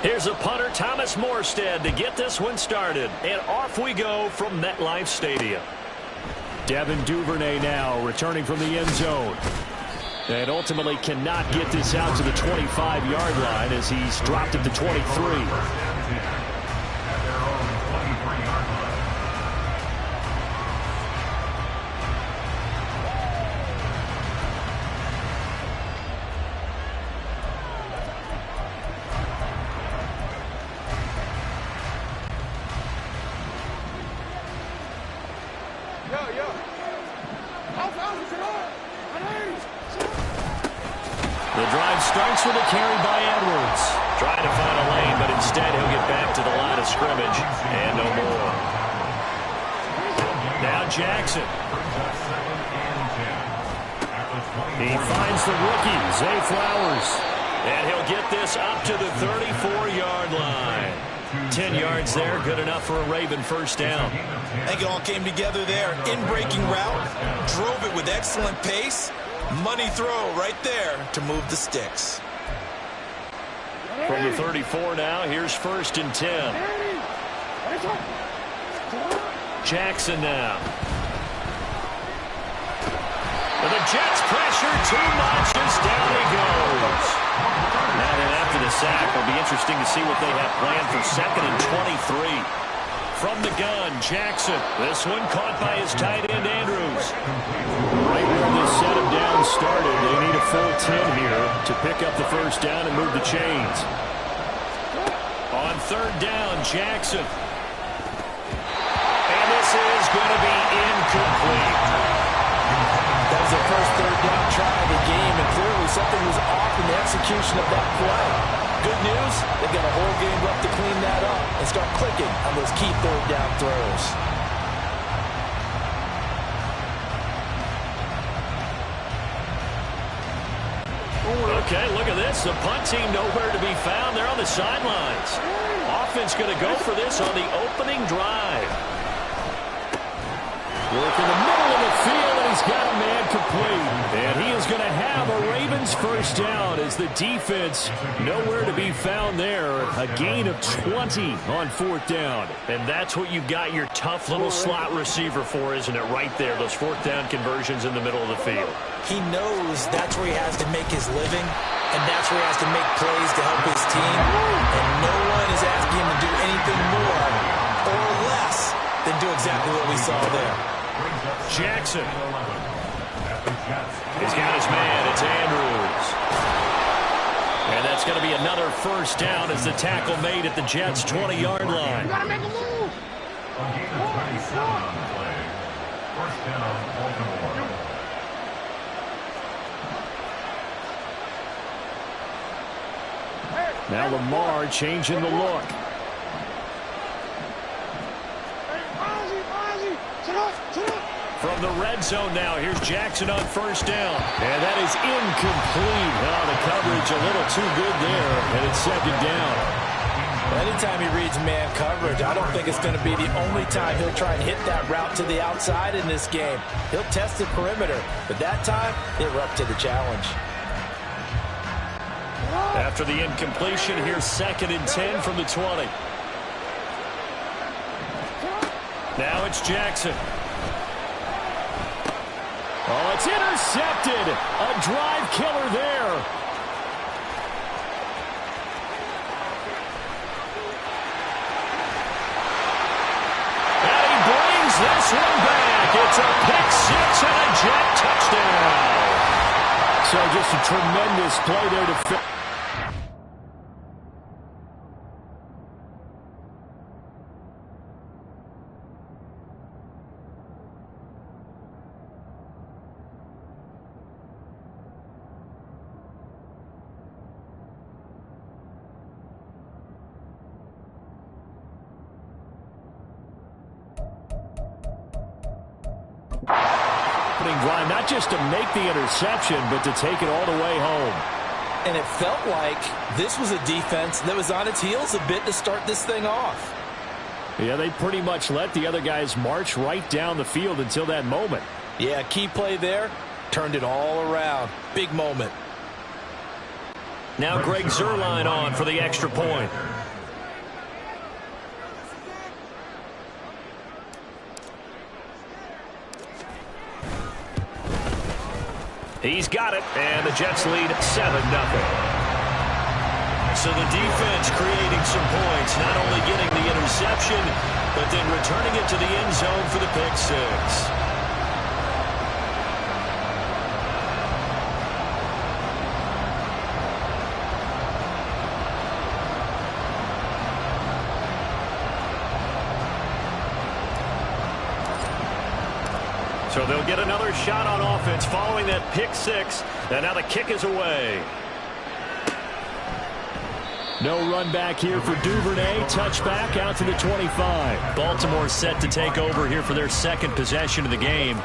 Here's a punter, Thomas Morstead, to get this one started. And off we go from MetLife Stadium. Devin Duvernay now returning from the end zone. And ultimately cannot get this out to the 25-yard line as he's dropped at the 23. The drive starts with a carry by Edwards. Trying to find a lane, but instead he'll get back to the line of scrimmage. And no more. Now Jackson. He finds the rookie, Zay Flowers. And he'll get this up to the 34-yard line. 10 yards there, good enough for a Raven first down. I think it all came together there. In-breaking route, drove it with excellent pace. Money throw right there to move the sticks. From the 34 now, here's 1st and 10. Jackson now. And the Jets pressure too much as down he goes. Now then after the sack, it'll be interesting to see what they have planned for 2nd and 23. From the gun, Jackson. This one caught by his tight end, Andrews. Right where this set him down started, they need a full 10 here to pick up the first down and move the chains. On 3rd down, Jackson. And this is going to be incomplete. That was the first 3rd down try of the game, and clearly something was off in the execution of that play. Good news, they've got a whole game left to clean that up and start clicking on those key 3rd down throws. Okay, look at this. The punt team nowhere to be found. They're on the sidelines. Offense going to go for this on the opening drive. Work in the middle of the field, and he's got a man complete. And he is going to have a Ravens first down as the defense nowhere to be found there. A gain of 20 on 4th down. And that's what you've got your tough little slot receiver for, isn't it? Right there, those 4th down conversions in the middle of the field. He knows that's where he has to make his living, and that's where he has to make plays to help his team. And no one is asking him to do anything more or less than do exactly what we saw there. Jackson. He's got his man. It's Andrews. And that's going to be another first down as the tackle made at the Jets' 20-yard line. You got to make a move. Now Lamar changing the look. From the red zone now, here's Jackson on first down. And that is incomplete. Oh, the coverage a little too good there, and it's 2nd down. Anytime he reads man coverage, I don't think it's going to be the only time he'll try and hit that route to the outside in this game. He'll test the perimeter, but that time, they were up to the challenge. After the incompletion, here's 2nd and 10 from the 20. Now it's Jackson. Oh, it's intercepted. A drive killer there. And he brings this one back. It's a pick six and a Jet touchdown. So just a tremendous play there to fit. Drive, not just to make the interception, but to take it all the way home. And it felt like this was a defense that was on its heels a bit to start this thing off. Yeah, they pretty much let the other guys march right down the field until that moment. Yeah, key play there, turned it all around. Big moment. Now Greg Zuerlein on for the extra point. He's got it, and the Jets lead 7-0. So the defense creating some points, not only getting the interception, but then returning it to the end zone for the pick six. So they'll get another shot on offense following that pick six. And now the kick is away. No run back here for Duvernay. Touchback out to the 25. Baltimore set to take over here for their second possession of the game.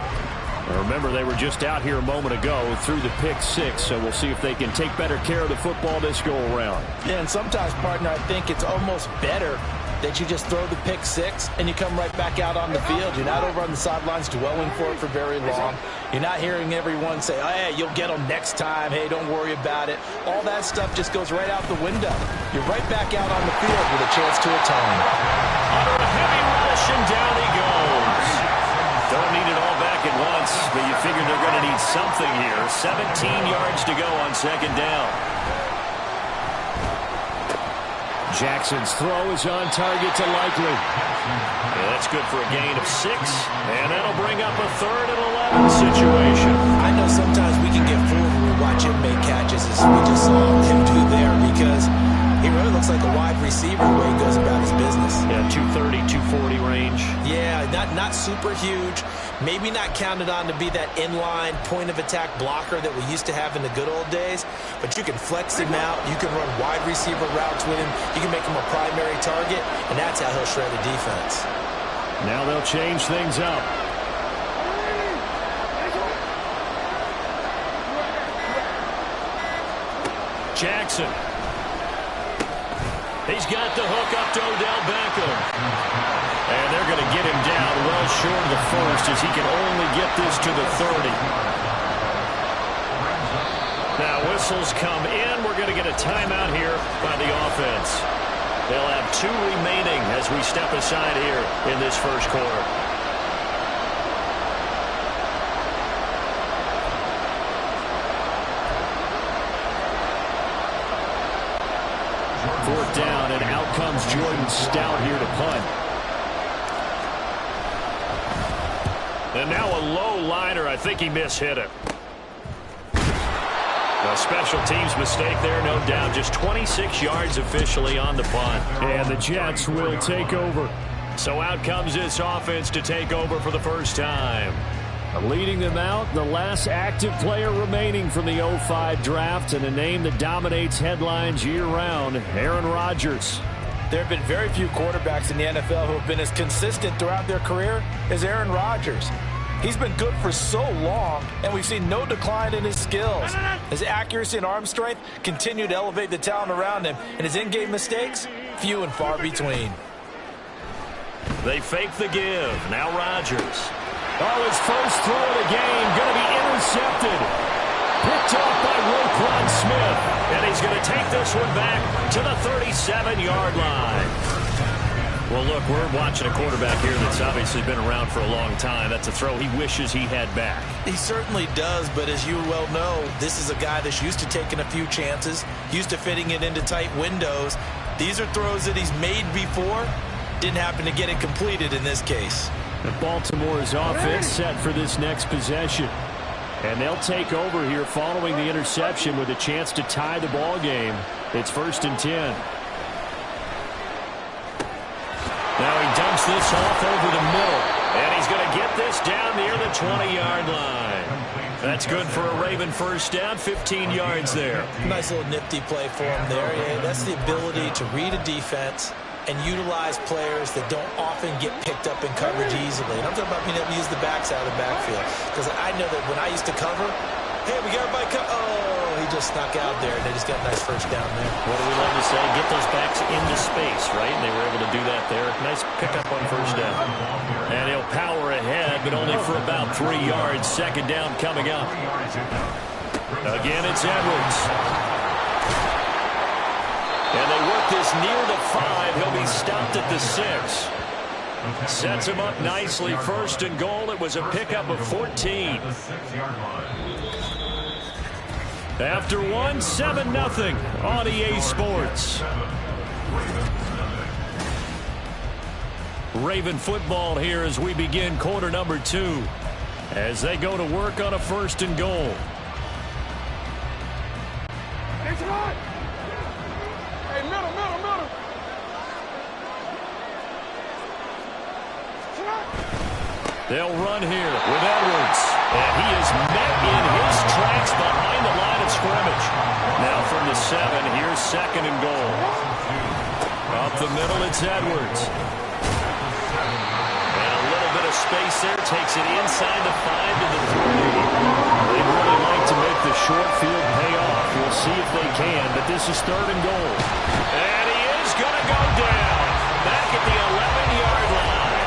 Remember, they were just out here a moment ago through the pick six, so we'll see if they can take better care of the football this go-around. Yeah, and sometimes, partner, I think it's almost better that you just throw the pick six and you come right back out on the field. You're not over on the sidelines dwelling for it for very long. You're not hearing everyone say, oh, hey, you'll get them next time. Hey, don't worry about it. All that stuff just goes right out the window. You're right back out on the field with a chance to atone. Under a heavy rush, and down he goes. Don't need it all back at once, but you figure they're going to need something here. 17 yards to go on second down. Jackson's throw is on target to Likely. Yeah, that's good for a gain of 6, and that'll bring up a 3rd and 11 situation. I know sometimes we can get fooled when we watch him make catches, as we just saw him do there, because he really looks like a wide receiver the way he goes about his business. Yeah, 230, 240 range. Yeah, not super huge. Maybe not counted on to be that inline point-of-attack blocker that we used to have in the good old days. But you can flex him out. You can run wide receiver routes with him. You can make him a primary target, and that's how he'll shred a defense. Now they'll change things up. Jackson. He's got the hook up to Odell Beckham. And they're going to get him down well short of the first, as he can only get this to the 30. Now whistles come in. We're going to get a timeout here by the offense. They'll have 2 remaining as we step aside here in this first quarter. Fourth down, and out comes Jordan Stout here to punt. And now a low liner. I think he mishit it. A special teams mistake there, no doubt. Just 26 yards officially on the punt. And the Jets will take over. So out comes this offense to take over for the first time. Leading them out, the last active player remaining from the 05 draft, and a name that dominates headlines year-round, Aaron Rodgers. There have been very few quarterbacks in the NFL who have been as consistent throughout their career as Aaron Rodgers. He's been good for so long, and we've seen no decline in his skills. His accuracy and arm strength continue to elevate the talent around him, and his in-game mistakes, few and far between. They fake the give. Now Rodgers. Oh, his first throw of the game going to be intercepted. Picked off by Roquan Smith. And he's going to take this one back to the 37-yard line. Well, look, we're watching a quarterback here that's obviously been around for a long time. That's a throw he wishes he had back. He certainly does, but as you well know, this is a guy that's used to taking a few chances, used to fitting it into tight windows. These are throws that he's made before. Didn't happen to get it completed in this case. And Baltimore's offense set for this next possession. And they'll take over here following the interception with a chance to tie the ball game. It's 1st and 10. Now he dumps this off over the middle. And he's going to get this down near the 20-yard line. That's good for a Raven first down, 15 yards there. Nice little nifty play for him there. Yeah, that's the ability to read a defense and utilize players that don't often get picked up in coverage easily. And I'm talking about being able to use the backs out of the backfield. Because I know that when I used to cover, hey, we got everybody oh, he just snuck out there, and they just got a nice first down there. What do we love to say? Get those backs into space, right? And they were able to do that there. Nice pickup on first down. And he'll power ahead, but only for about 3 yards. Second down coming up. Again, it's Edwards. And they work this near the 5. He'll be stopped at the 6. Sets him up nicely. First and goal. It was a pickup of 14. After one, 7-0 on EA Sports. Raven football here as we begin quarter number 2. As they go to work on a first and goal. Hey, middle. They'll run here with Edwards. And he is met in his tracks behind the line of scrimmage. Now from the 7, here's second and goal. Up the middle, it's Edwards. And a little bit of space there. Takes it inside the 5 to the 3. They'd really like to make the short field pay off. We'll see if they can, but this is third and goal. And he is going to go down. Back at the 11-yard line.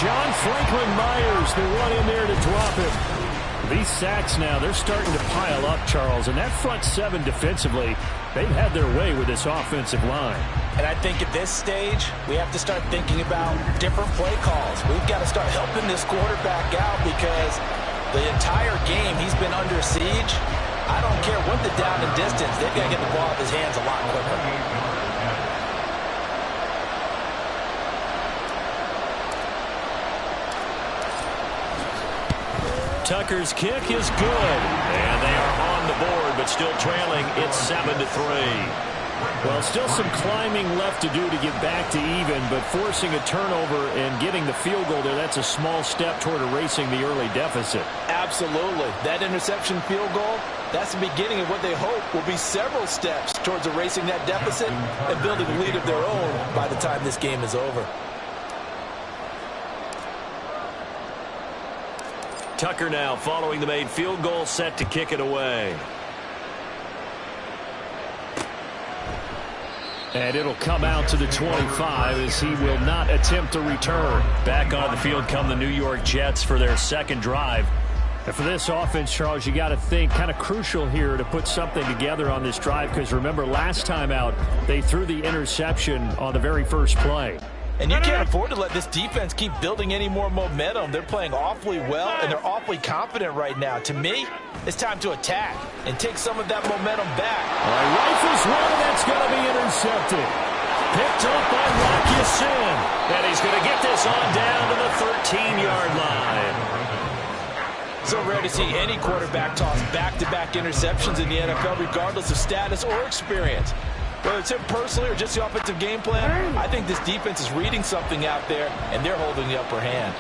John Franklin Myers, the one in there to drop him. These sacks now, they're starting to pile up, Charles. And that front 7 defensively, they've had their way with this offensive line. And I think at this stage, we have to start thinking about different play calls. We've got to start helping this quarterback out because the entire game he's been under siege. I don't care what the down and distance. They've got to get the ball out of his hands a lot quicker. Tucker's kick is good. And they are on the board, but still trailing. It's 7-3. Well, still some climbing left to do to get back to even, but forcing a turnover and getting the field goal there, that's a small step toward erasing the early deficit. Absolutely. That interception field goal, that's the beginning of what they hope will be several steps towards erasing that deficit and building a lead of their own by the time this game is over. Tucker now following the made field goal, set to kick it away. And it'll come out to the 25 as he will not attempt a return. Back on the field come the New York Jets for their second drive. And for this offense, Charles, you got to think kind of crucial here to put something together on this drive because remember last time out they threw the interception on the very first play. And you can't afford to let this defense keep building any more momentum. They're playing awfully well, and they're awfully confident right now. To me, it's time to attack and take some of that momentum back. All right, rifles one, and that's going to be intercepted. Picked up by Rocky Sin. And he's going to get this on down to the 13-yard line. So rare to see any quarterback toss back-to-back interceptions in the NFL, regardless of status or experience. Whether it's him personally or just the offensive game plan, I think this defense is reading something out there, and they're holding the upper hand.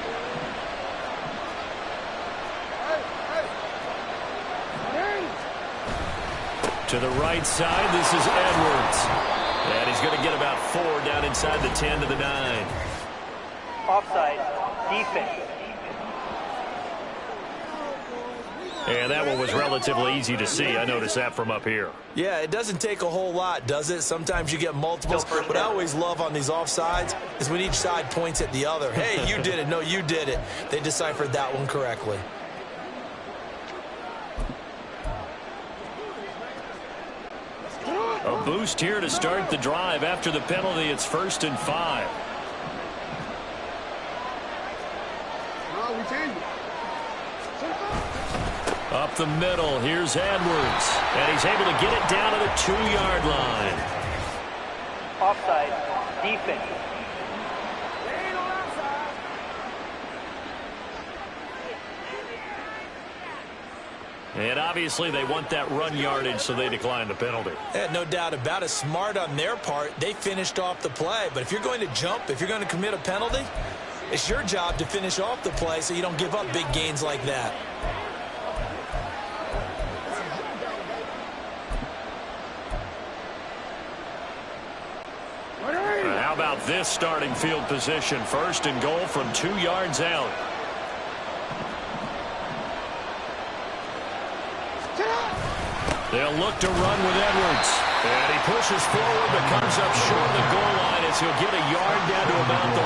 To the right side, this is Edwards. And he's going to get about 4 down inside the 10 to the 9. Offside, defense. And that one was relatively easy to see. I noticed that from up here. Yeah, it doesn't take a whole lot, does it? Sometimes you get multiples. What I always love on these offsides is when each side points at the other. Hey, you did it. No, you did it. They deciphered that one correctly. A boost here to start the drive. After the penalty, it's 1st and 5. No, we changed it. Up the middle, here's Edwards. And he's able to get it down to the 2-yard line. Offside, defense. And obviously they want that run yardage, so they decline the penalty. Yeah, no doubt about it. Smart on their part. They finished off the play. But if you're going to jump, if you're going to commit a penalty, it's your job to finish off the play so you don't give up big gains like that. How about this starting field position? 1st and goal from 2 yards out. They'll look to run with Edwards. And he pushes forward but comes up short of the goal line as he'll get a yard down to about the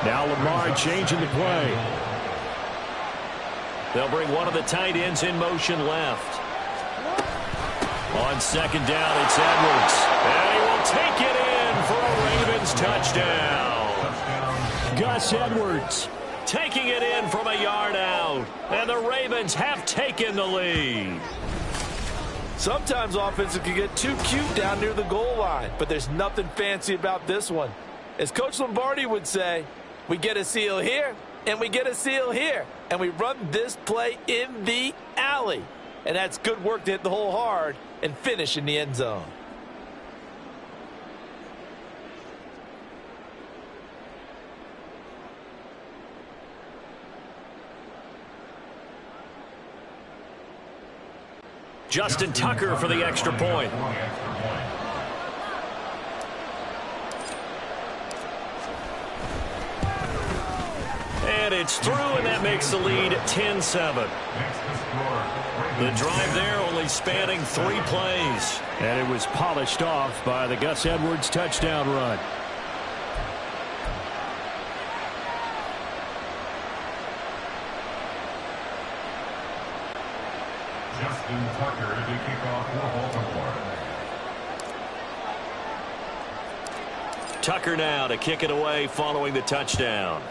1. Now Lamar changing the play. They'll bring one of the tight ends in motion left. On second down, it's Edwards. And he will take it in for a Ravens touchdown. Gus Edwards taking it in from a yard out. And the Ravens have taken the lead. Sometimes offenses can get too cute down near the goal line, but there's nothing fancy about this one. As Coach Lombardi would say, we get a seal here, and we get a seal here, and we run this play in the alley. And that's good work to hit the hole hard and finish in the end zone. Justin Tucker for the extra point. And it's through, and that makes the lead 10-7. The drive there only spanning 3 plays. And it was polished off by the Gus Edwards touchdown run. Justin Tucker to kick off for Baltimore. Tucker now to kick it away following the touchdown.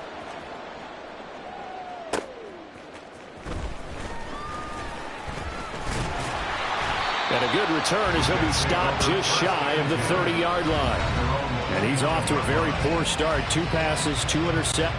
And a good return as he'll be stopped just shy of the 30-yard line. And he's off to a very poor start. 2 passes, 2 interceptions.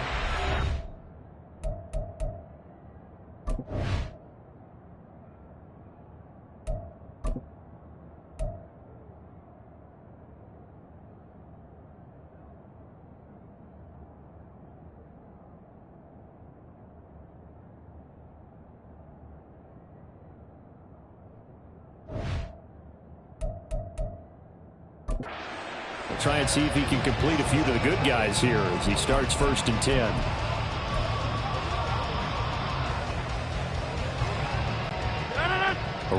We'll try and see if he can complete a few to the good guys here as he starts 1st and 10.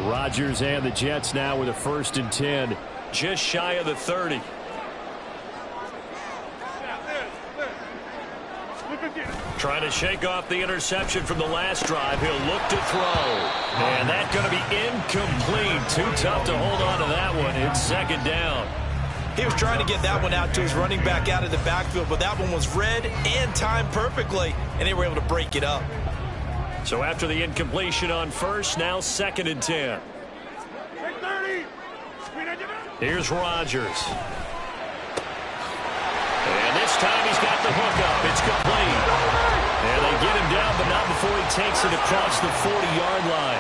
Rodgers and the Jets now with a 1st and 10. Just shy of the 30. Trying to shake off the interception from the last drive. He'll look to throw. And that's going to be incomplete. Too tough to hold on to that one. It's 2nd down. He was trying to get that one out to his running back out of the backfield, but that one was read and timed perfectly, and they were able to break it up. So after the incompletion on 1st, now 2nd and 10. Here's Rodgers. And this time he's got the hook up. It's complete. And they get him down, but not before he takes it across the 40-yard line.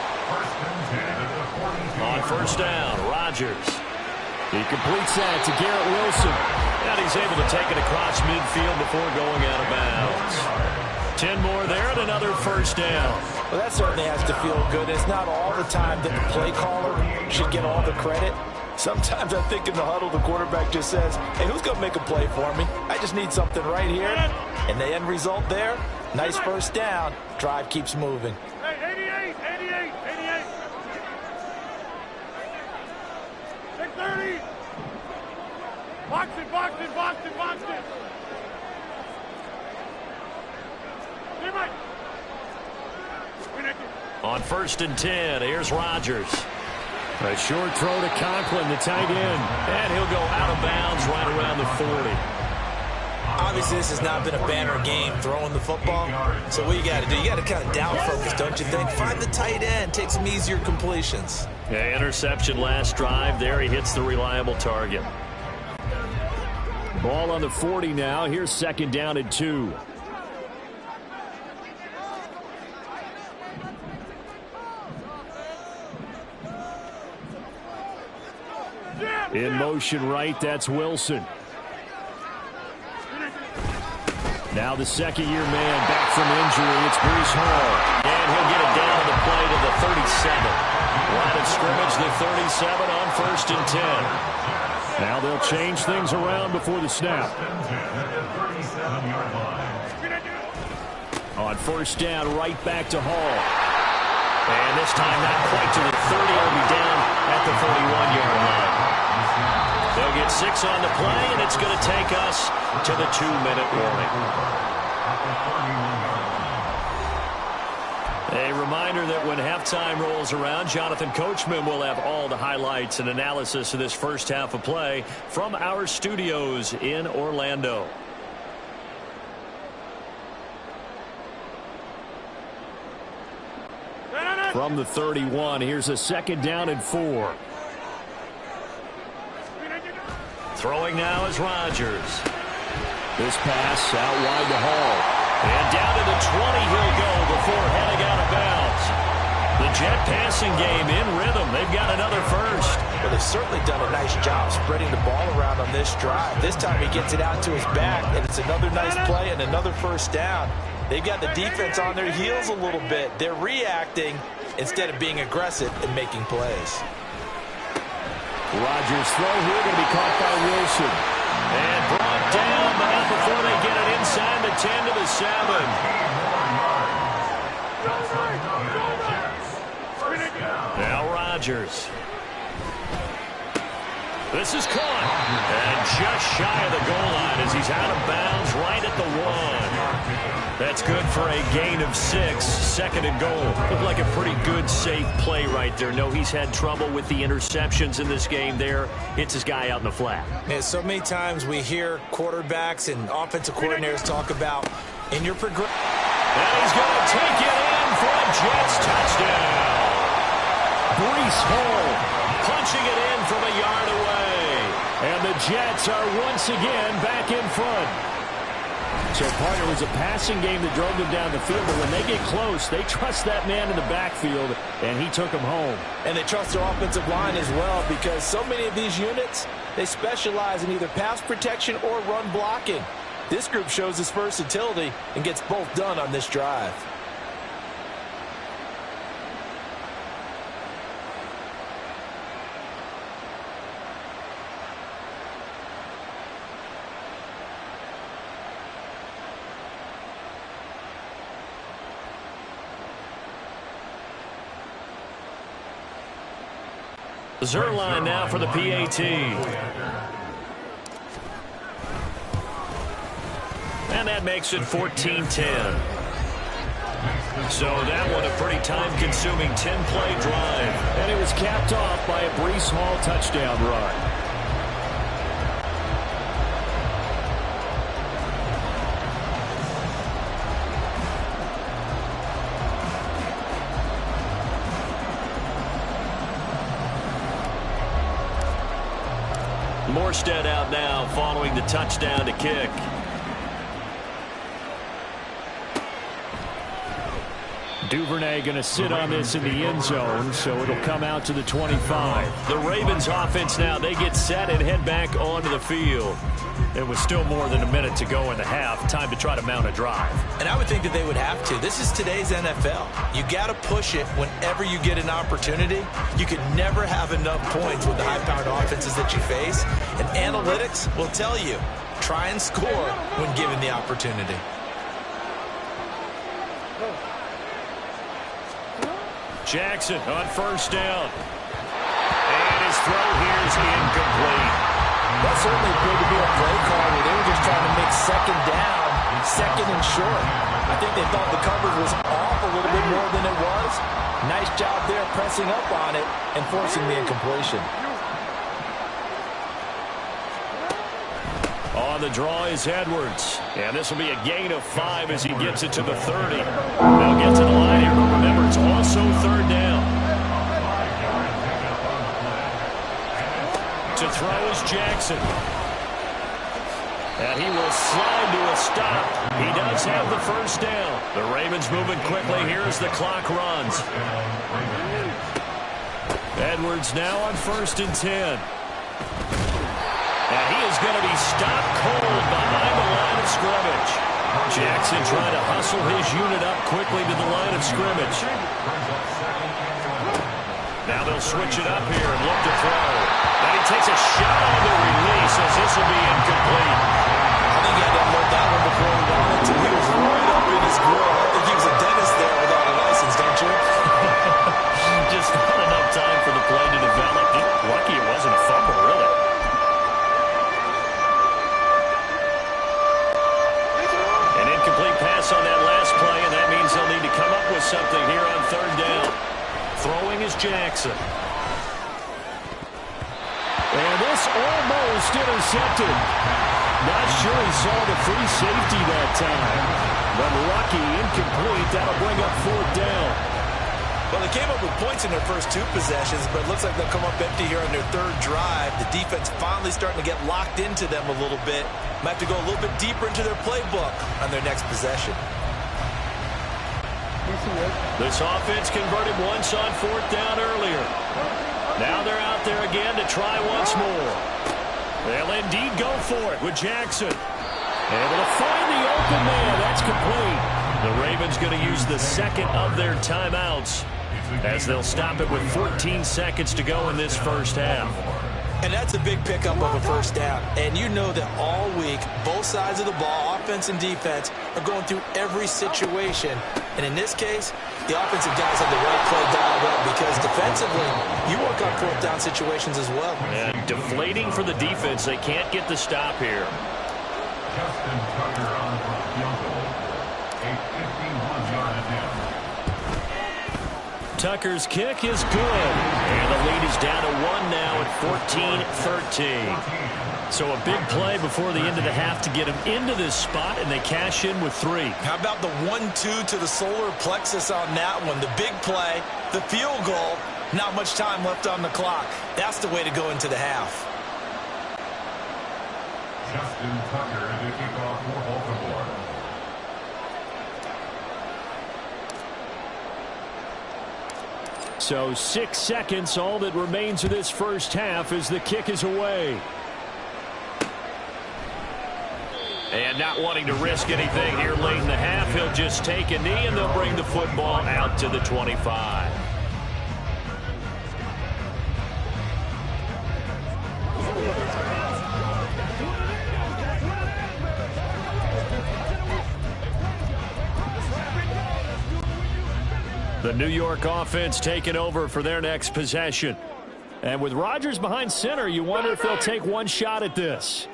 On 1st down, Rodgers. He completes that to Garrett Wilson. And he's able to take it across midfield before going out of bounds. 10 more there and another 1st down. Well, that certainly has to feel good. It's not all the time that the play caller should get all the credit. Sometimes I think in the huddle, the quarterback just says, hey, who's going to make a play for me? I just need something right here. And the end result there, nice 1st down. Drive keeps moving. Hey, 88. 630. Box it. On 1st and 10, here's Rodgers. A short throw to Conklin, the tight end. And he'll go out of bounds right around the 40. Obviously, this has not been a banner game throwing the football. So what you got to do, you got to kind of down focus, don't you think? Find the tight end, take some easier completions. Yeah, interception last drive. There he hits the reliable target. Ball on the 40 now. Here's 2nd down and 2. In motion right, that's Wilson. Now the 2nd-year man back from injury. It's Breece Hall. And he'll get it down to the play to the 37. Line of scrimmage, the 37 on 1st and 10. Now they'll change things around before the snap. On 1st down, right back to Hall. And this time not quite to the 30. He'll be down at the 41-yard line. They'll get 6 on the play, and it's going to take us to the 2-minute warning. A reminder that when halftime rolls around, Jonathan Coachman will have all the highlights and analysis of this first half of play from our studios in Orlando. From the 31, here's a 2nd down and 4. Throwing now is Rodgers. This pass out wide to Hall. And down to the 20 he'll go before heading out of bounds. The Jet passing game in rhythm. They've got another first. Well, they've certainly done a nice job spreading the ball around on this drive. This time he gets it out to his back, and it's another nice play and another first down. They've got the defense on their heels a little bit. They're reacting instead of being aggressive and making plays. Rodgers' throw here going to be caught by Wilson. And brought down, but not before they get it inside the 10 to the 7. Now Rodgers. This is caught. And just shy of the goal line as he's out of bounds right at the 1. That's good for a gain of 6. 2nd and goal. Looked like a pretty good, safe play right there. No, he's had trouble with the interceptions in this game there. Hits his guy out in the flat. Man, so many times we hear quarterbacks and offensive coordinators talk about in your progression. And he's going to take it in for a Jets touchdown. Breece Hall punching it in from a yard away. And the Jets are once again back in front. So, partner, it was a passing game that drove them down the field, but when they get close, they trust that man in the backfield, and he took them home. And they trust their offensive line as well, because so many of these units, they specialize in either pass protection or run blocking. This group shows its versatility and gets both done on this drive. Zerline now for the PAT. And that makes it 14-10. So that one a pretty time-consuming 10-play drive. And it was capped off by a Breece Hall touchdown run. Morstead out now following the touchdown to kick. Duvernay going to sit on this in the end zone, so it'll come out to the 25. The Ravens offense now, they get set and head back onto the field. It was still more than a minute to go in the half. Time to try to mount a drive. And I would think that they would have to. This is today's NFL. You got to push it whenever you get an opportunity. You can never have enough points with the high-powered offenses that you face. And analytics will tell you, try and score when given the opportunity. Jackson on first down. And his throw here is incomplete. That certainly appeared to be a play call where they were just trying to make 2nd down, 2nd and short. I think they thought the coverage was off a little bit more than it was. Nice job there pressing up on it and forcing the incompletion. On the draw is Edwards. And this will be a gain of 5 as he gets it to the 30. They'll get to the line here, but remember, it's also 3rd down. To throw is Jackson. And he will slide to a stop. He does have the first down. The Ravens moving quickly here as the clock runs. Edwards now on 1st and 10. And he is going to be stopped cold behind the line of scrimmage. Jackson trying to hustle his unit up quickly to the line of scrimmage. Now they'll switch it up here and look to throw. And he takes a shot on the release as this will be incomplete. I think he had to unload that one before he wanted to. He was right up in his grill. I think he was a dentist there without a license, don't you? Just not enough time for the play to develop. Lucky it wasn't a fumble, really. An incomplete pass on that last play, and that means they'll need to come up with something here on third down. Throwing is Jackson. And this almost intercepted. Not sure he saw the free safety that time. But lucky, incomplete. That'll bring up fourth down. Well, they came up with points in their first two possessions, but it looks like they'll come up empty here on their third drive. The defense finally starting to get locked into them a little bit. Might have to go a little bit deeper into their playbook on their next possession. This offense converted once on fourth down earlier. Now they're out there again to try once more. They'll indeed go for it with Jackson. Able to find the open man. That's complete. The Ravens going to use the second of their timeouts as they'll stop it with 14 seconds to go in this first half. And that's a big pickup of a first down. And you know that all week, both sides of the ball, offense and defense, are going through every situation. And in this case, the offensive guys have the right play dialed up because defensively, you work on fourth down situations as well. And deflating for the defense. They can't get the stop here. Justin Tucker on for field goal. A 51-yard attempt. Tucker's kick is good. And the lead is down to one now at 14-13. So a big play before the end of the half to get him into this spot, and they cash in with 3. How about the 1-2 to the solar plexus on that one? The big play, the field goal, not much time left on the clock. That's the way to go into the half. Justin Tucker to kick off for Baltimore. So 6 seconds, all that remains of this first half as the kick is away. And not wanting to risk anything here late in the half, he'll just take a knee and they'll bring the football out to the 25. The New York offense taking over for their next possession. And with Rodgers behind center, you wonder if they'll take one shot at this.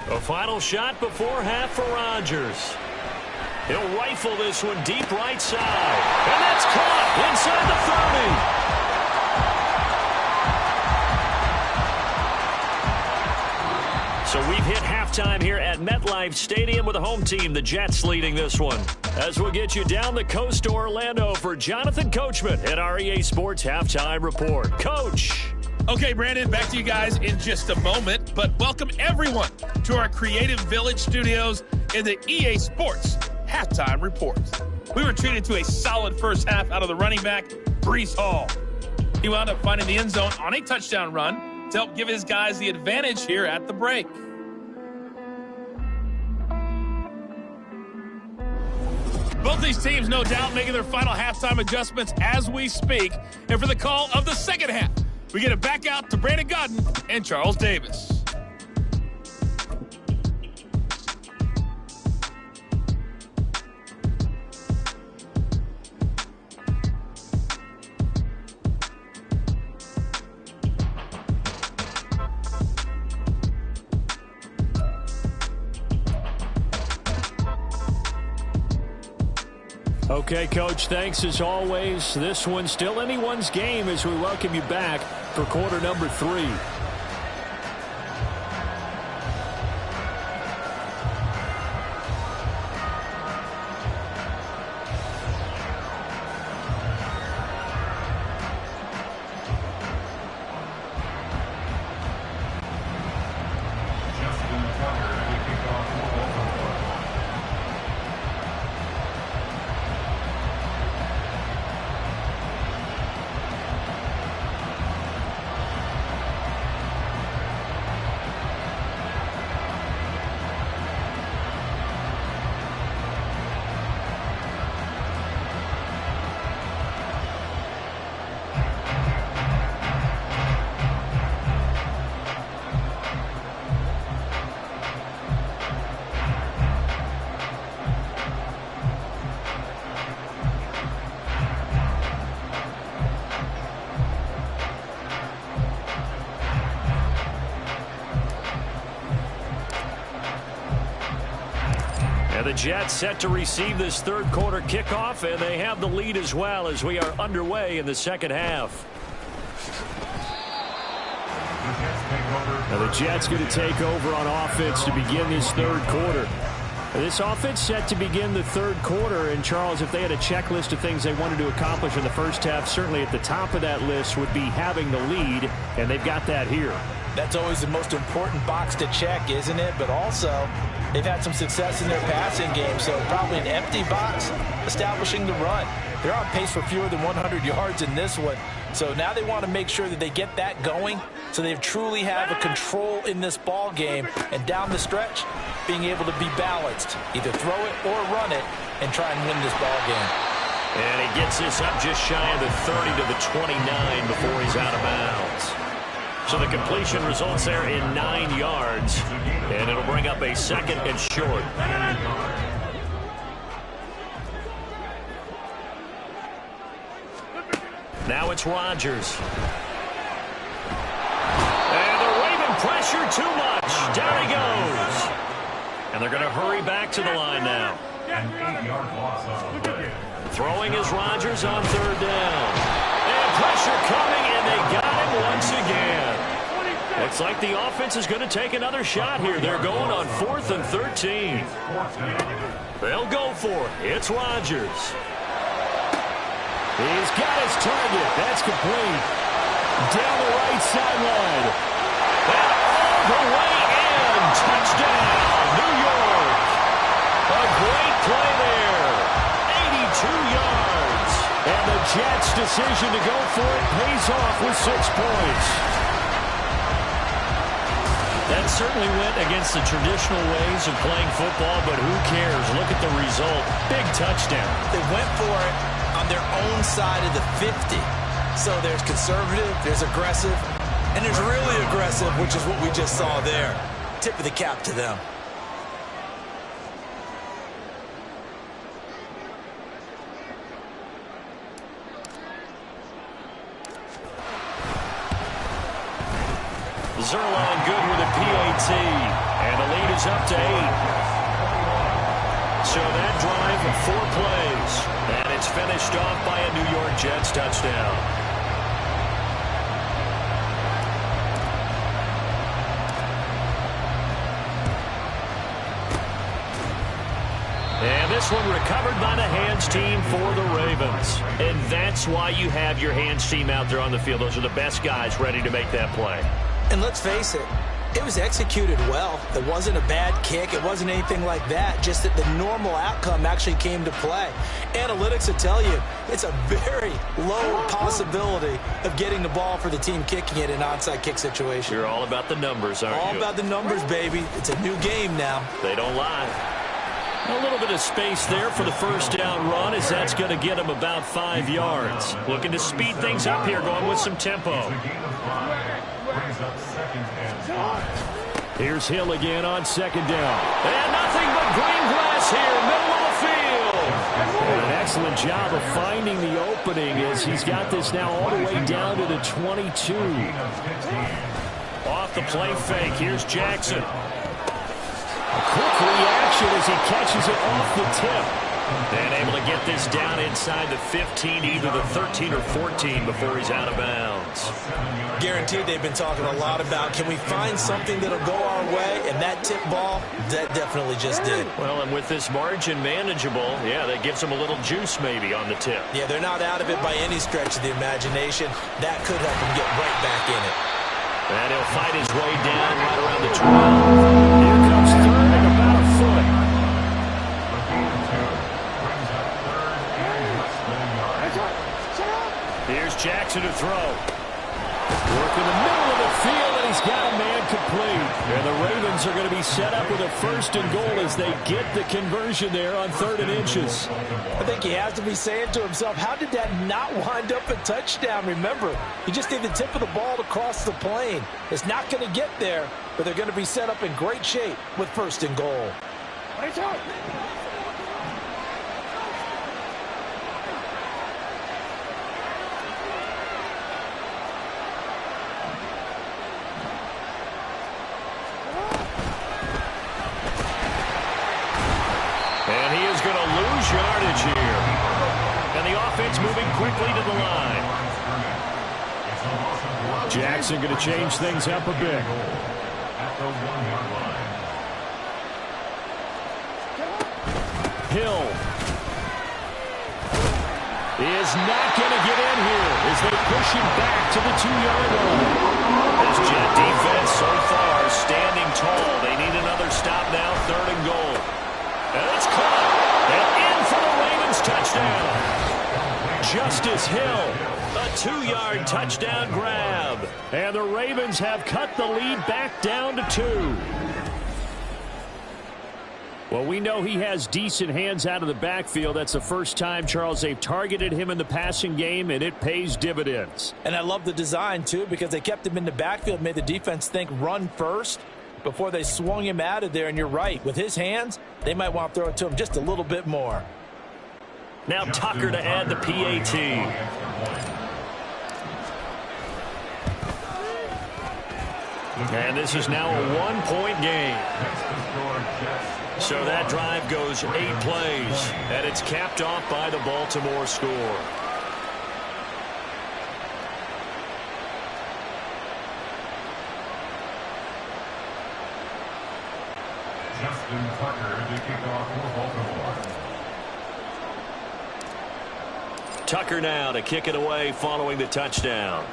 A final shot before half for Rodgers. He'll rifle this one deep right side. And that's caught inside the 30. So we've hit halftime here at MetLife Stadium with the home team, the Jets, leading this one. As we'll get you down the coast to Orlando for Jonathan Coachman at our EA Sports Halftime Report. Coach. Okay, Brandon, back to you guys in just a moment, but welcome everyone to our Creative Village studios in the EA Sports Halftime Report. We were treated to a solid first half out of the running back, Breece Hall. He wound up finding the end zone on a touchdown run to help give his guys the advantage here at the break. Both these teams, no doubt, making their final halftime adjustments as we speak. And for the call of the second half, we get it back out to Brandon Godden and Charles Davis. Okay, Coach, thanks as always. This one's still anyone's game as we welcome you back for quarter number 3. Justin Tucker to kick off for Baltimore. And the Jets set to receive this third quarter kickoff, and they have the lead as well as we are underway in the second half. Now the Jets going to take over on offense to begin this third quarter. This offense set to begin the third quarter, and Charles, if they had a checklist of things they wanted to accomplish in the first half, certainly at the top of that list would be having the lead, and they've got that here. That's always the most important box to check, isn't it? But also, they've had some success in their passing game, so probably an empty box establishing the run. They're on pace for fewer than 100 yards in this one, so now they want to make sure that they get that going so they truly have a control in this ball game, and down the stretch, being able to be balanced, either throw it or run it, and try and win this ball game. And he gets this up just shy of the 30 to the 29 before he's out of bounds. So the completion results there in 9 yards, and it'll bring up a second and short. Now it's Rodgers. And the Raven pressure too much. Down he goes. And they're going to hurry back to the line now. An 8-yard loss on the play. Throwing is Rodgers on third down. And pressure coming, and they got him once again. Looks like the offense is going to take another shot here. They're going on 4th and 13. They'll go for it. It's Rodgers. He's got his target. That's complete. Down the right sideline. And all the way in. Touchdown, New York. A great play there. 82 yards. And the Jets' decision to go for it pays off with 6 points. That certainly went against the traditional ways of playing football, but who cares? Look at the result. Big touchdown. They went for it on their own side of the 50. So there's conservative, there's aggressive, and there's really aggressive, which is what we just saw there. Tip of the cap to them. Zerline good with a PAT, and the lead is up to 8. So that drive of 4 plays, and it's finished off by a New York Jets touchdown. And this one recovered by the hands team for the Ravens. And that's why you have your hands team out there on the field. Those are the best guys ready to make that play. And let's face it, it was executed well. It wasn't a bad kick. It wasn't anything like that. Just that the normal outcome actually came to play. Analytics will tell you it's a very low possibility of getting the ball for the team kicking it in an onside kick situation. You're all about the numbers, aren't you? All about the numbers, baby. It's a new game now. They don't lie. A little bit of space there for the first down run, as that's going to get him about 5 yards. Looking to speed things up here, going with some tempo. Here's Hill again on second down. And nothing but green grass here, middle of the field. And an excellent job of finding the opening as he's got this now all the way down to the 22. Off the play fake, here's Jackson. A quick reaction as he catches it off the tip. And able to get this down inside the 15, either the 13 or 14 before he's out of bounds. Guaranteed they've been talking a lot about, can we find something that'll go our way? And that tip ball, that definitely just did. Well, and with this margin manageable, yeah, that gives them a little juice maybe on the tip. Yeah, they're not out of it by any stretch of the imagination. That could help them get right back in it. And he'll fight his way down right around the 12. Here comes third and about a foot. Here's Jackson to throw. Work in the middle of the field, and he's got a man complete. And the Ravens are going to be set up with a 1st and goal as they get the conversion there on 3rd and inches. I think he has to be saying to himself, how did that not wind up a touchdown? Remember, he just need the tip of the ball to cross the plane. It's not going to get there, but they're going to be set up in great shape with 1st and goal. yardage here. And the offense moving quickly to the line. Jackson going to change things up a bit. Hill is not going to get in here as they push him back to the 2-yard line. This Jet defense so far standing tall. They need another stop now, 3rd and goal. And it's caught. And in for the Ravens touchdown. Justice Hill, a 2-yard touchdown grab. And the Ravens have cut the lead back down to 2. Well, we know he has decent hands out of the backfield. That's the first time, Charles, they've targeted him in the passing game, and it pays dividends. And I love the design, too, because they kept him in the backfield, made the defense think run first before they swung him out of there. And you're right, with his hands, they might want to throw it to him just a little bit more. Now Tucker to add the PAT. And this is now a 1-point game. So that drive goes 8 plays, and it's capped off by the Baltimore score. Justin Tucker to kick off for Baltimore. Tucker now to kick it away following the touchdown.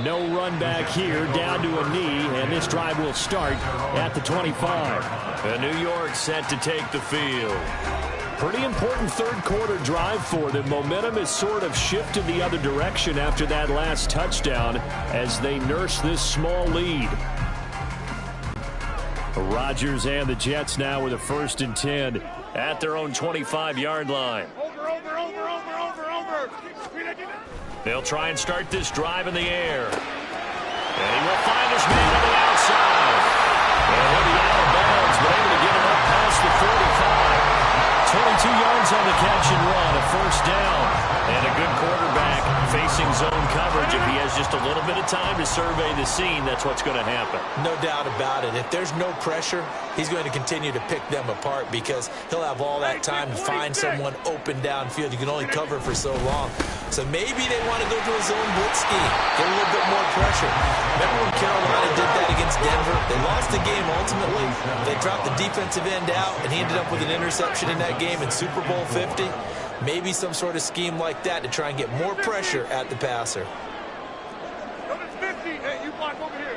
No run back here, down to a knee, and this drive will start at the 25. And New York set to take the field. Pretty important 3rd quarter drive for them. Momentum has sort of shifted the other direction after that last touchdown as they nurse this small lead. Rodgers and the Jets now with a 1st and 10 at their own 25-yard line. Over. They'll try and start this drive in the air. And he will find his man on the outside. And he'll be out of bounds, but able to get him up past the 45. 22 yards on the catch and run, a 1st down. And a good quarterback facing zone coverage. If he has just a little bit of time to survey the scene, that's what's going to happen. No doubt about it. If there's no pressure, he's going to continue to pick them apart because he'll have all that time to find someone open downfield. You can only cover for so long. So maybe they want to go to a zone blitz scheme, get a little bit more pressure. Remember when Carolina did that against Denver? They lost the game ultimately. They dropped the defensive end out, and he ended up with an interception in that game in Super Bowl 50. Maybe some sort of scheme like that to try and get more pressure at the passer. Hey, you block over here.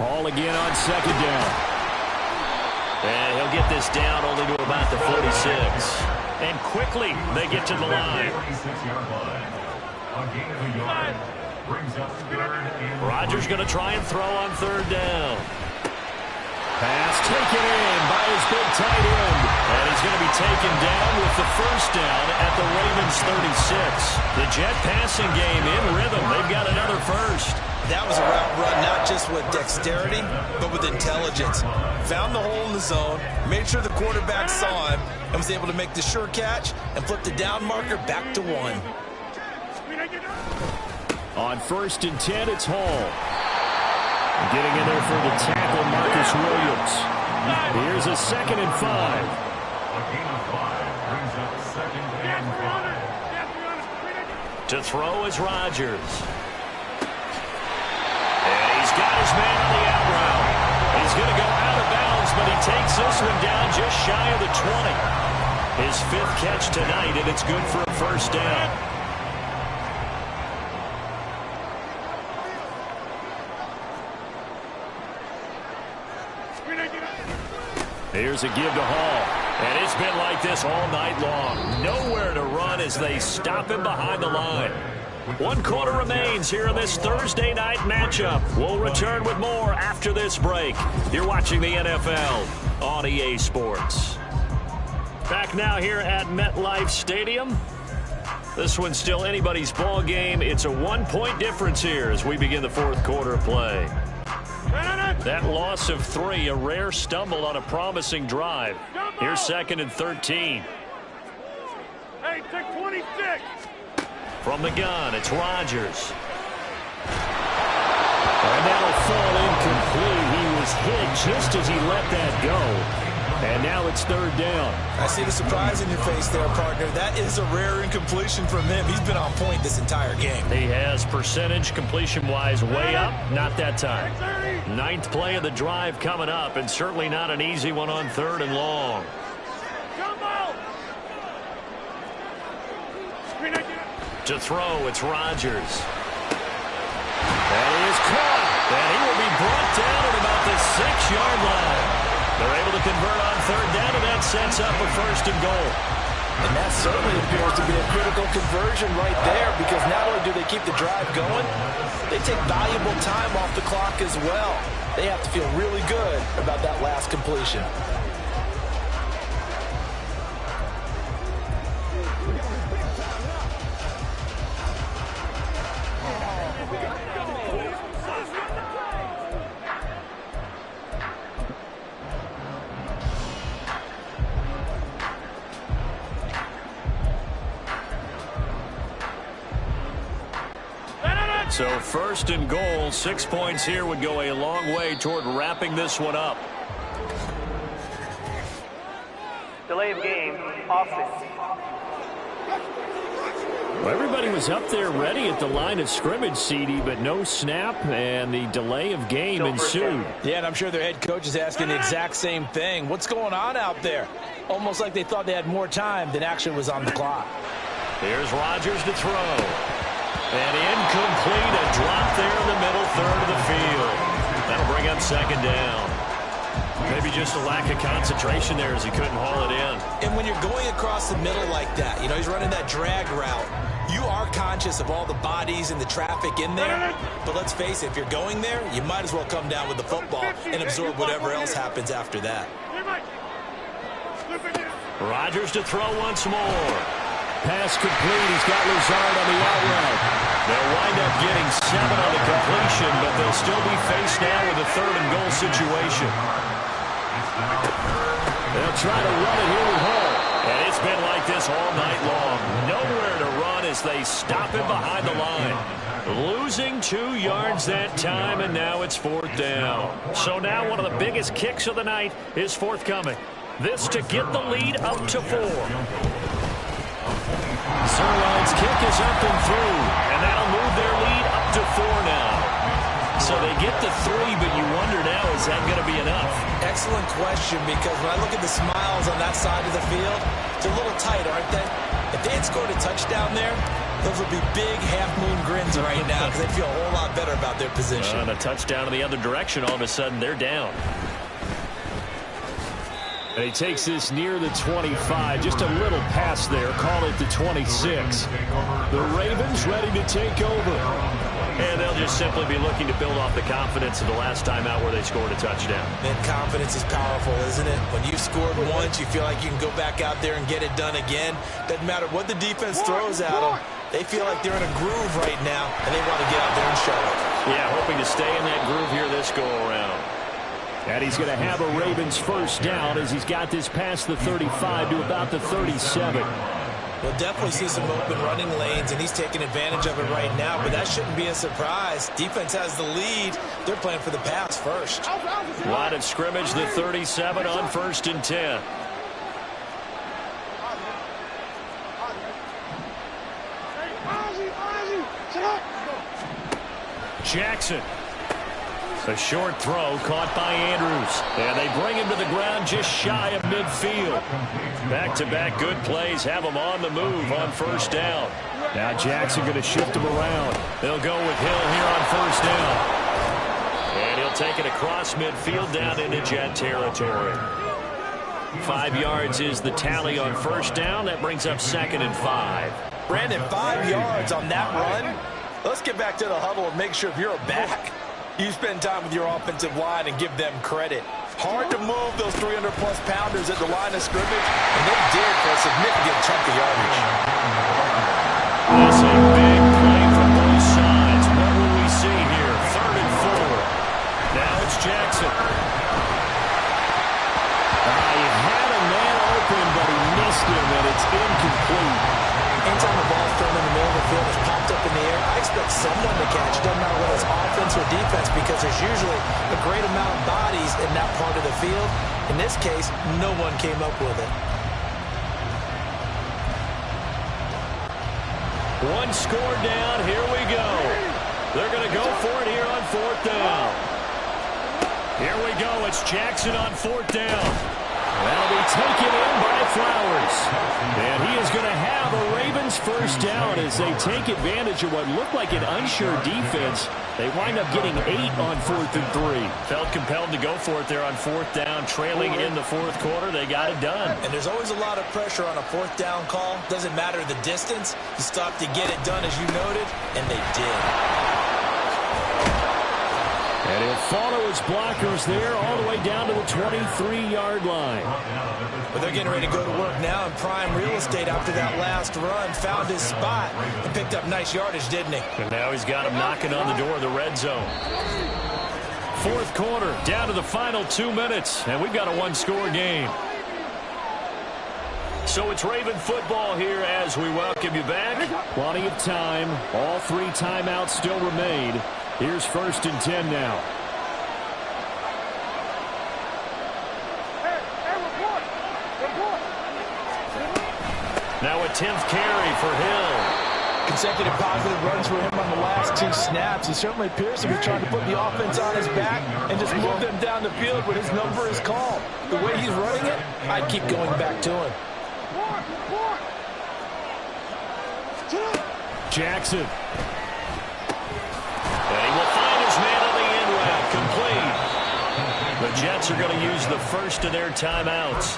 Ball again on 2nd down. And he'll get this down only to about the 46. And quickly they get to the line. Rodgers going to try and throw on 3rd down. Pass taken in by his big tight end. And he's going to be taken down with the 1st down at the Ravens 36. The Jet passing game in rhythm. They've got another 1st. That was a route run not just with dexterity, but with intelligence. Found the hole in the zone, made sure the quarterback saw him, and was able to make the sure catch and flip the down marker back to 1. On 1st and 10, it's Hall. Getting in there for the tackle, Marcus Williams. Here's a 2nd and 5. A gain of 5 brings up 2nd and 5. To throw is Rodgers. And he's got his man on the out route. He's going to go out of bounds, but he takes this one down just shy of the 20. His 5th catch tonight, and it's good for a 1st down. Here's a give to Hall. And it's been like this all night long. Nowhere to run as they stop him behind the line. 1 quarter remains here in this Thursday night matchup. We'll return with more after this break. You're watching the NFL on EA Sports. Back now here at MetLife Stadium. This one's still anybody's ball game. It's a 1-point difference here as we begin the 4th quarter of play. That loss of 3, a rare stumble on a promising drive. Here's 2nd and 13. Hey, take 26. From the gun, it's Rodgers. And that'll fall incomplete. He was hit just as he let that go. And now it's third down. I see the surprise in your face there, partner. That is a rare incompletion from him. He's been on point this entire game. He has percentage completion-wise way up. Not that time. Ninth play of the drive coming up, and certainly not an easy one on third and long. To throw, it's Rodgers. That is caught. And he will be brought down at about the 6-yard line. They're able to convert on third down, and that sets up a first and goal. And that certainly appears to be a critical conversion right there, because not only do they keep the drive going, they take valuable time off the clock as well. They have to feel really good about that last completion. So first and goal, 6 points here would go a long way toward wrapping this one up. Delay of game, offense. Well, everybody was up there ready at the line of scrimmage, CD, but no snap, and the delay of game ensued. Yeah, and I'm sure their head coach is asking the exact same thing. What's going on out there? Almost like they thought they had more time than actually was on the clock. Here's Rodgers to throw. And incomplete, a drop there in the middle third of the field. That'll bring up second down. Maybe just a lack of concentration there as he couldn't haul it in. And when you're going across the middle like that, you know, he's running that drag route, you are conscious of all the bodies and the traffic in there. But let's face it, if you're going there, you might as well come down with the football and absorb whatever else happens after that. Rodgers to throw once more. Pass complete. He's got Lazard on the out route. They'll wind up getting 7 on the completion, but they'll still be faced now with a third and goal situation. They'll try to run it here with Hall. And it's been like this all night long. Nowhere to run as they stop him behind the line. Losing 2 yards that time, and now it's fourth down. So now one of the biggest kicks of the night is forthcoming. This to get the lead up to 4. Sirloin's kick is up and through, and that'll move their lead up to 4 now. So they get the 3, but you wonder now, is that going to be enough? Excellent question, because when I look at the smiles on that side of the field, they're a little tight, aren't they? If they had scored a touchdown there, those would be big half-moon grins right now, because they feel a whole lot better about their position. And a touchdown in the other direction, all of a sudden they're down. And he takes this near the 25, just a little pass there, call it the 26. The Ravens ready to take over. And they'll just simply be looking to build off the confidence of the last time out where they scored a touchdown. And confidence is powerful, isn't it? When you've scored once, you feel like you can go back out there and get it done again. Doesn't matter what the defense throws at them. They feel like they're in a groove right now, and they want to get out there and show it. Yeah, hoping to stay in that groove here this go-around. And he's going to have a Ravens first down as he's got this past the 35 to about the 37. We'll definitely see some open running lanes, and he's taking advantage of it right now, but that shouldn't be a surprise. Defense has the lead. They're playing for the pass first. Line of scrimmage, the 37 on 1st and 10. Jackson. A short throw caught by Andrews. And they bring him to the ground just shy of midfield. Back-to-back good plays have him on the move on first down. Now Jackson going to shift him around. They'll go with Hill here on first down. And he'll take it across midfield down into Jet territory. 5 yards is the tally on first down. That brings up 2nd and 5. Brandon, 5 yards on that run. Let's get back to the huddle and make sure if you're a back, you spend time with your offensive line and give them credit. Hard to move those 300-plus pounders at the line of scrimmage, and they did for a significant chunk of yardage. That's a big play from both sides. What will we see here? 3rd and 4. Now it's Jackson. He had a man open, but he missed him, and it's incomplete. Anytime the ball's thrown in the middle of the field, it's popped up in the air, I expect someone to catch. Doesn't matter whether it's offense into a defense because there's usually a great amount of bodies in that part of the field. In this case, no one came up with it. One score down. Here we go. They're going to go for it here on 4th down. Here we go. It's Jackson on 4th down. That'll be taken in by Flowers. And he is going to have a Ravens first down as they take advantage of what looked like an unsure defense. They wind up getting 8 on 4th and 3. Felt compelled to go for it there on 4th down, trailing in the 4th quarter. They got it done. And there's always a lot of pressure on a 4th down call. Doesn't matter the distance. You stop to get it done, as you noted, and they did. And he'll follow his blockers there all the way down to the 23-yard line. But they're getting ready to go to work now in prime real estate after that last run. Found his spot and picked up nice yardage, didn't he? And now he's got him knocking on the door of the red zone. 4th quarter, down to the final 2 minutes, and we've got a one-score game. So it's Raven football here as we welcome you back. Plenty of time. All 3 timeouts still remain. Here's 1st and 10 now. Now a 10th carry for Hill. Consecutive positive runs for him on the last 2 snaps. He certainly appears to be trying to put the offense on his back and just move them down the field when his number is called. The way he's running it, I'd keep going back to him. Jackson. And he will find his man on the end route, complete. The Jets are going to use the first of their timeouts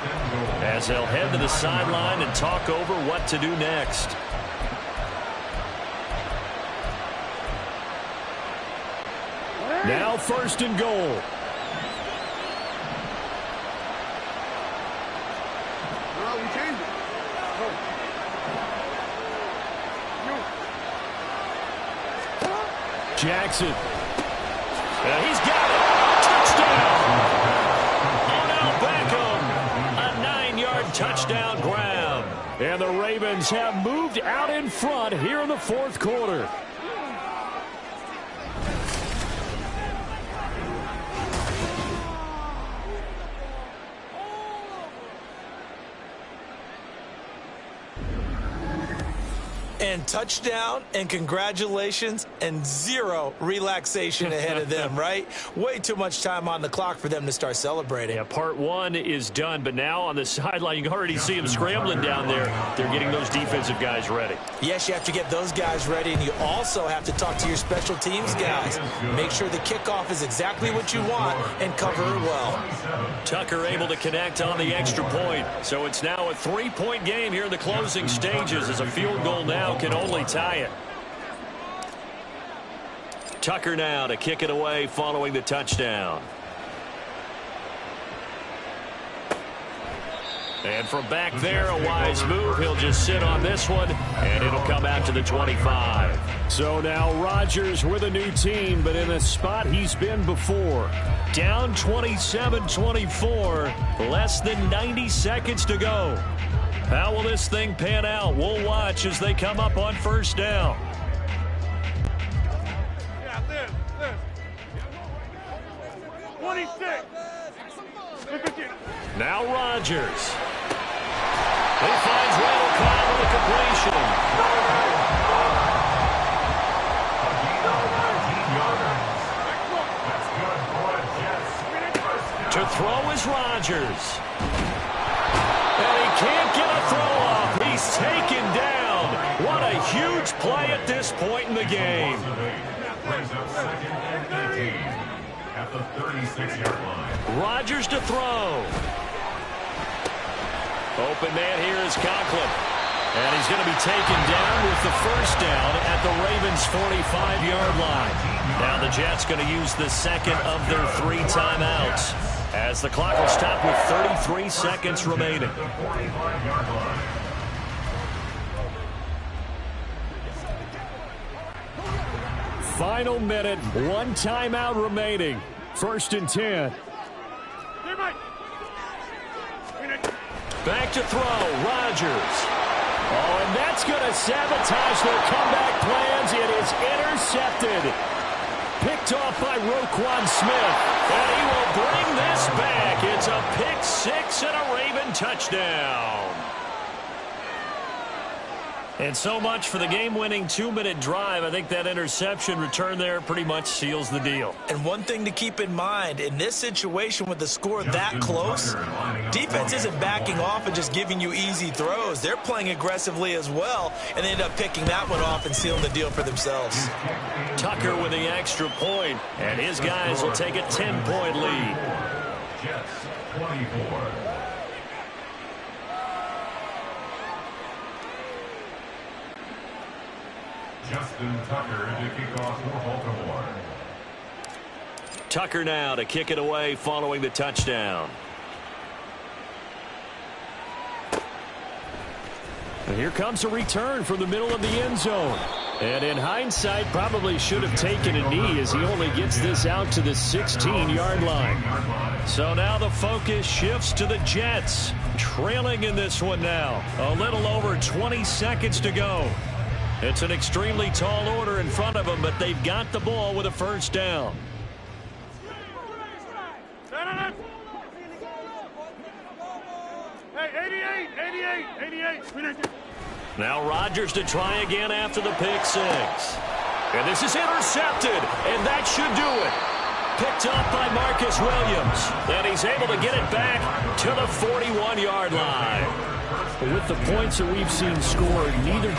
as they'll head to the sideline and talk over what to do next. Now 1st and goal. Jackson. And he's got it. Touchdown. Odell Beckham. A 9-yard touchdown grab. And the Ravens have moved out in front here in the 4th quarter. And touchdown, and congratulations, and 0 relaxation ahead of them, right? Way too much time on the clock for them to start celebrating. Yeah, part 1 is done, but now on the sideline, you can already see them scrambling down there. They're getting those defensive guys ready. Yes, you have to get those guys ready, and you also have to talk to your special teams guys. Make sure the kickoff is exactly what you want and cover it well. Tucker able to connect on the extra point. So it's now a 3-point game here in the closing stages as a field goal now can only tie it. Tucker now to kick it away following the touchdown. And from back there, a wise move. He'll just sit on this one, and it'll come out to the 25. So now Rodgers with a new team, but in a spot he's been before. Down 27-24, less than 90 seconds to go. How will this thing pan out? We'll watch as they come up on 1st down. Yeah, this. 26. Now Rodgers. He finds Randall Cobb with a completion. To throw is Rodgers. And he can't get a throw off. He's taken down. What a huge play at this point in the game. Brings up 2nd and 18 at the 36-yard line. Rodgers to throw. Open man here is Conklin. And he's going to be taken down with the first down at the Ravens' 45-yard line. Now the Jets going to use the second of their 3 timeouts as the clock will stop with 33 seconds remaining. Final minute, 1 timeout remaining. 1st and 10. Back to throw, Rodgers. Oh, and that's going to sabotage their comeback plans. It is intercepted. picked off by Roquan Smith. And he will bring this back. It's a pick six and a Raven touchdown. And so much for the game-winning 2-minute drive. I think that interception return there pretty much seals the deal. And one thing to keep in mind, in this situation with the score that close, defense isn't backing off and just giving you easy throws. They're playing aggressively as well, and they end up picking that one off and sealing the deal for themselves. Tucker with the extra point, and his guys will take a 10-point lead. Jets 24. Justin Tucker to kick off for Baltimore. Tucker now to kick it away following the touchdown. And here comes a return from the middle of the end zone. And in hindsight, probably should have taken a knee as he only gets this out to the 16-yard line. So now the focus shifts to the Jets. Trailing in this one now. A little over 20 seconds to go. It's an extremely tall order in front of them, but they've got the ball with a first down. Hey, 88. Now Rodgers to try again after the pick six. And this is intercepted, and that should do it. Picked up by Marcus Williams. And he's able to get it back to the 41-yard line. With the points that we've seen scored, neither